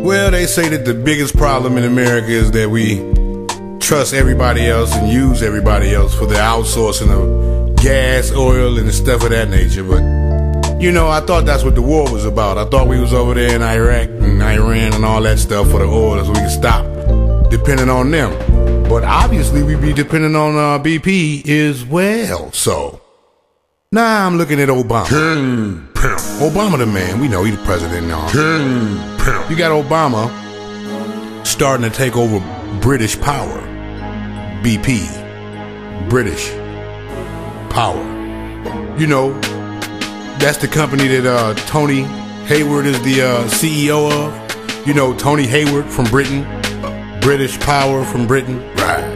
Well, they say that the biggest problem in America is that we trust everybody else and use everybody else for the outsourcing of gas, oil, and stuff of that nature. But, you know, I thought that's what the war was about. I thought we was over there in Iraq and Iran and all that stuff for the oil so we could stop depending on them. But obviously we be depending on BP as well, so. Now I'm looking at Obama. Kingpin. Obama the man, we know he the president now. Kingpin. You got Obama starting to take over British Power. BP. British Power. You know, that's the company that Tony Hayward is the CEO of. You know, Tony Hayward from Britain. British Power from Britain. Right.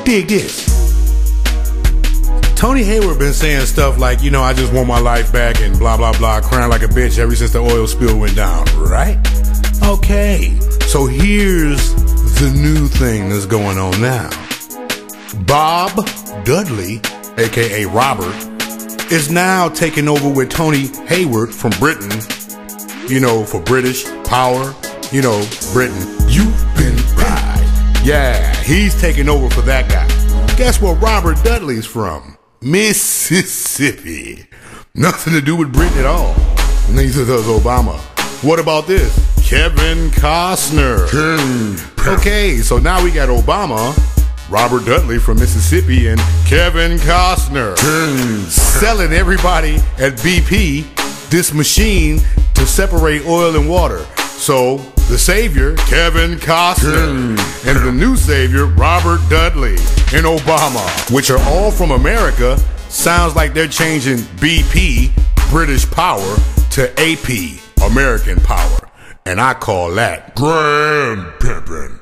Dig this. Tony Hayward been saying stuff like, you know, I just want my life back and blah, blah, blah, crying like a bitch ever since the oil spill went down, right? Okay, so here's the new thing that's going on now. Bob Dudley, aka Robert, is now taking over with Tony Hayward from Britain, you know, for British Power, you know, Britain. You've been right. Yeah, he's taking over for that guy. Guess where Robert Dudley's from? Mississippi. Nothing to do with Britain at all. Neither does Obama. What about this? Kevin Costner. Okay, so now we got Obama, Robert Dudley from Mississippi, and Kevin Costner selling everybody at BP this machine to separate oil and water. So the savior, Kevin Costner, and the new savior, Robert Dudley and Obama, which are all from America, sounds like they're changing BP, British Power, to AP, American Power. And I call that Grand Pimpin'.